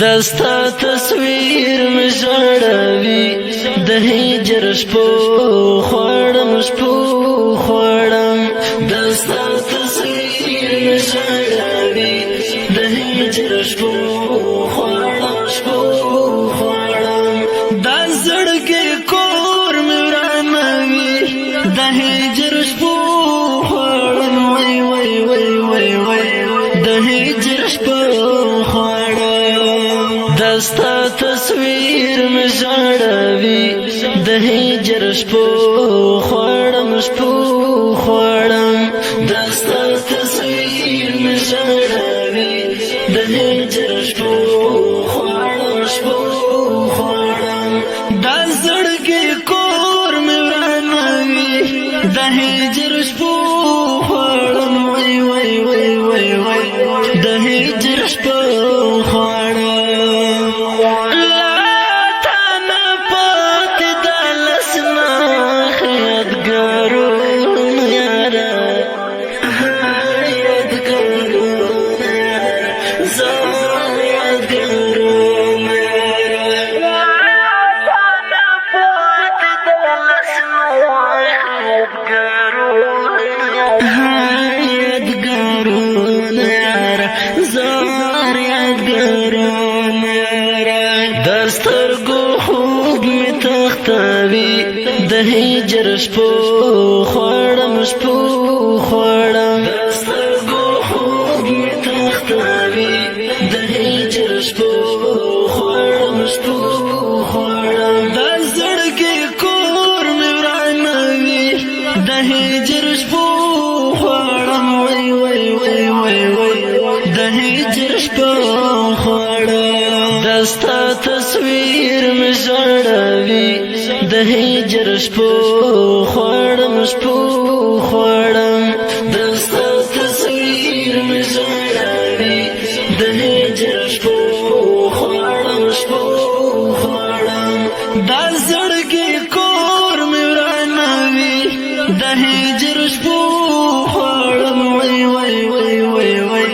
دستا تصویر می ژړوي د هجر شپو خوړم شپو خوړم دستا تصویر می ژړوي د هجر شپو خوړم شپو خوړم دا زړګي کور می ورانوي د هجر شپو خوړم وای وای وای وای وای د هجر شپو دستا تصویر می ژړوي د هجر شپو خوړم شپو خوړم دستا تصویر می ژړوي د هجر شپو خوړم شپو خوړم دا زړګي کور می ورانوي د هجر شپو خوړم وای وای وای وای وای د هجر شپو خوړم د هجر شپو خوړم شپو خوړم دسترګو خوب می تختوي د هجر شپو خوړم شپو خوړم د زړګي کور می ورانوي د هجر شپو خوړم وای وای وای وای وای د هجر شپو خوړم دستا تصویر می ژړوي د هجر شپو خوړم شپو خوړم دستا تصویر می ژړوي د هجر شپو خوړم شپو خوړم دا زړګي کور می ورانوي د هجر شپو خوړم وای وای وای وای وای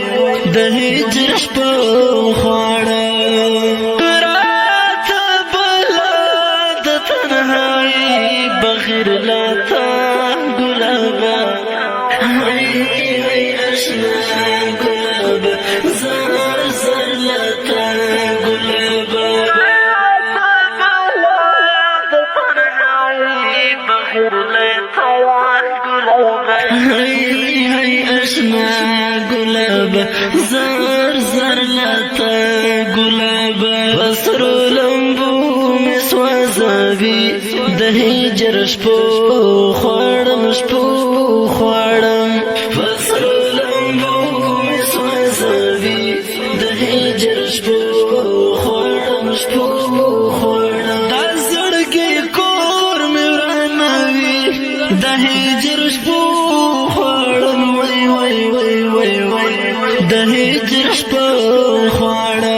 د هجر شپو خوړم بغیر لاتا گلابا هی هی اشنا گلابا زر زر لاتا گلابا بغیر لاتا گلابا هی هی اشنا گلابا زر زر لاتا گلابا بسرو لمبو مسوازوي د هجر شپو خوړم شپو خوړم فصل لمبو می سوځوي د هجر شپو خوړم شپو خوړم دا زړګي کور می ورانوي د هجر شپو خوړم وای وای وای وای وای د هجر شپو خوړم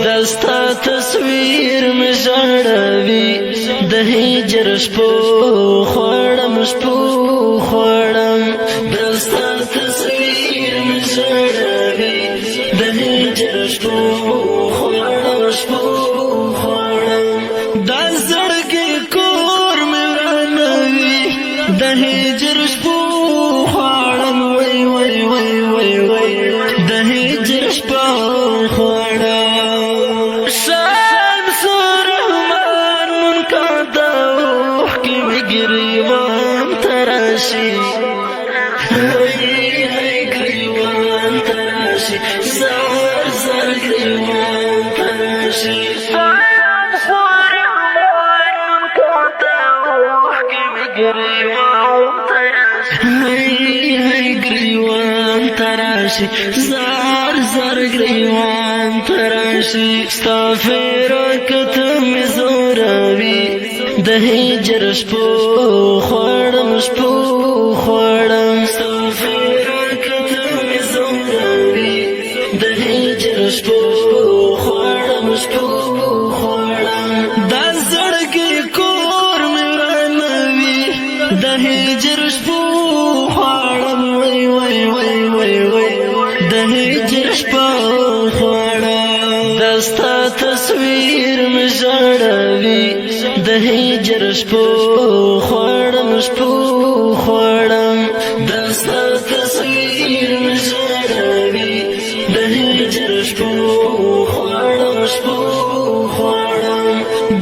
دستا تصویر می ژړوي د هجر شپو خوړم شپو خوړم دستا تصویر می ژړوي د هجر شپو خوړم شپو خوړم دا زړګي کور می ورانوي د هجر شپو خوړم وای وای وای وای وای د هجر شپو خوړم گریوان تراشی هی هی گریوان تراشی زر زر گریوان تراشی هی هی گریوان تراشی زر زر گریوان تراشی ستا فراقت می زوروي د هجر شپو خوړم شپو خوړم ستا فراقت می زوروي د هجر شپو خوړم شپو خوړم دا زړګي کور می ورانوي د هجر شپو خوړم وای وای وای وای وای د هجر شپو خوړم دستا تصویر می ژړوي د هجر شپو خوړم دستا تصویر می ژړوي د هجر شپو خوړم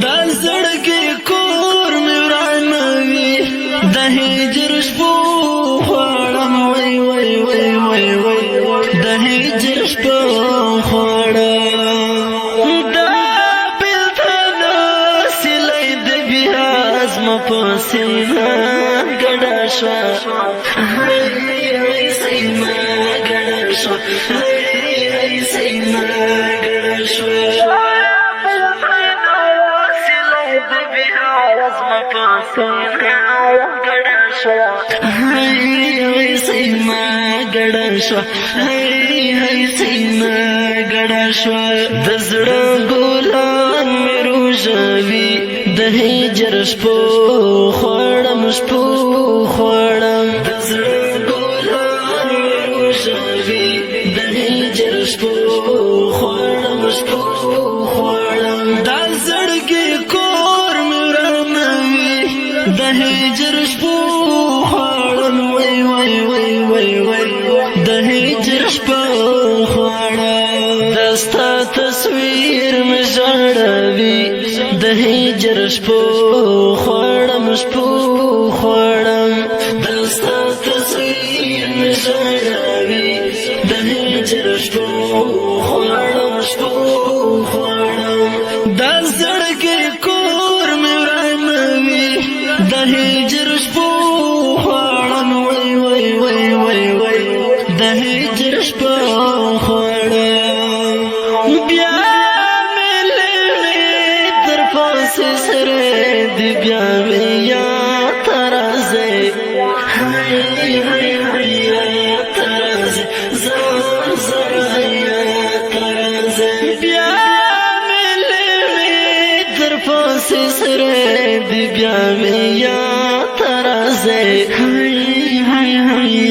دا زړګي کور می ورانوي د هجر شپو خوړم وای وای وای وای وای د هجر شپو خوړم دا بلتنا سلی د بیا زما په سینه ګډه شوه هی سینه ګډه شوه هی سینه ګډه شوه هی سیما ګډه شوه هی سیما ګډه شوه د زړه ګلان مې روژوي د هجر شپو خوړم د زړه ګلان مې روژوي د هجر شپو خوړم دا زړګي کور مې ورانوي د هجر شپو خوړم وای وای وای وای وای د هجر شپو خوړم دستا تصویر مې ژړوي د هجر شپو خوړم دستا تصویر مې ژړوي د هجر شپو خوړم دا زړګي کور مې ورانوي د هجر شپو خوړم وای وای وای وای وای د هجر شپو خوړم بیا مې لړې تر پاسه سره دی بیا مې یاد راځي هی یاد راځي زر یاد راځي بیا پاسه سره دی بیا مې یاد راځي هی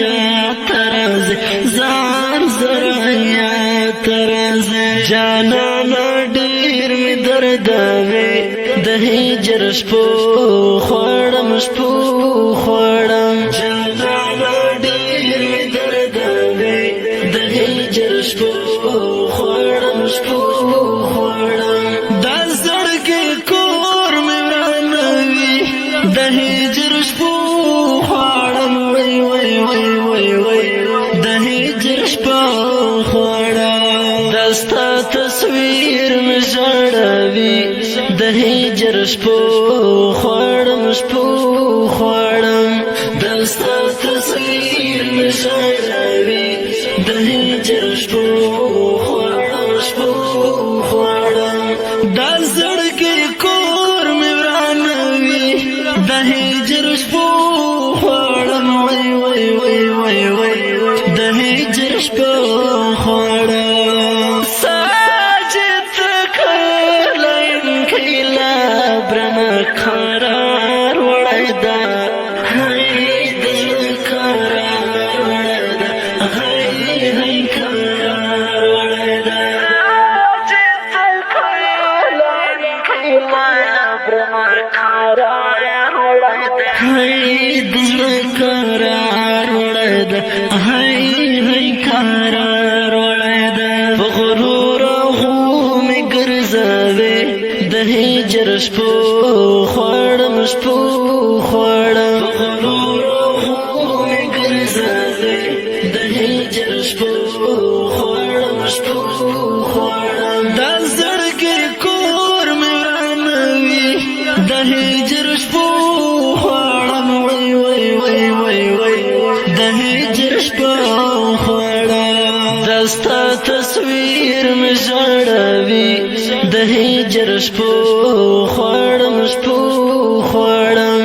یاد راځي زر یاد راځي جانانه ډېر مې دردوي د هجر شپو خوړم جانانه ډېر مې دردوي د هجر شپو خوړم دا زړګي کور مې ورانوي د هجر شپو خوړم وای وای وای وای وای د هجر شپو خوړم دستا تصویر مې ژړوي د هجر شپو خوړم دستا تصویر مې ژړوي د هجر شپو خوړم دا زړګي کور مې ورانوي د هجر شپو خوړم وای وای وای وای وای د هجر شپو خوړم ساجد کلایم کیلا برنا قرار وړای دا هی د قرار وړای دا هی قرار وړای دا هی دل قرار وړای دا هی قرار وړای دا غرور هو مې ګرځوي د هجر شپو خوړم غرور هو مې ګرځوي د هجر شپو خوړم دا زړګي کور مې ورانوي د هجر شپو خوړم وای وای وای وای وای د هجر شپو خوړم دستا تصویر مې ژړوي د هجر شپو خوړم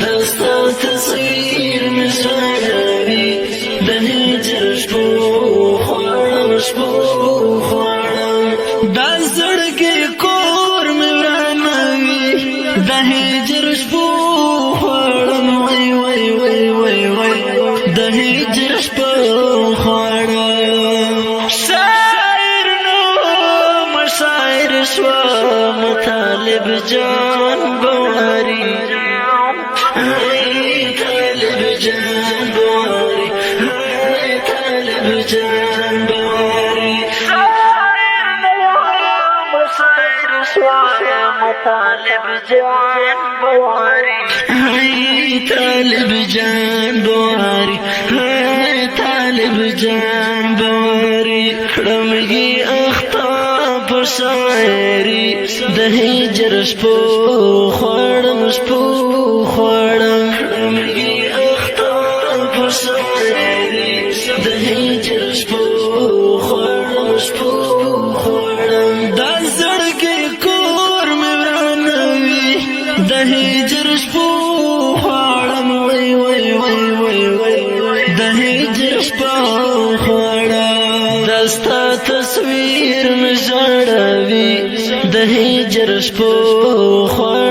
دستا تصویر مې ژړوي د هجر شپو خوړم دا زړګي کور مې ورانوي د هجر شپو خوړم وای وای وای وای وای د هجر شپو خوړم شاعر نو مشاعر سوا مطالب جان بواری طالب جان بواری طالب جان بواری مسائر سوا مطالب جان بواری طالب جان بواری طالب جان بواری رمگی اختاب شاعری د هجر شپو خوړم شپو خوړم رمگی اختاب شاعری د هجر شپو خوړم شپو خوړم دا زړګي کور مې ورانوي د هجر شپو خوړم وای وای وای وای وای د هجر شپو خوړم دستا تصویر مې ژړوي د هجر شپو خوړم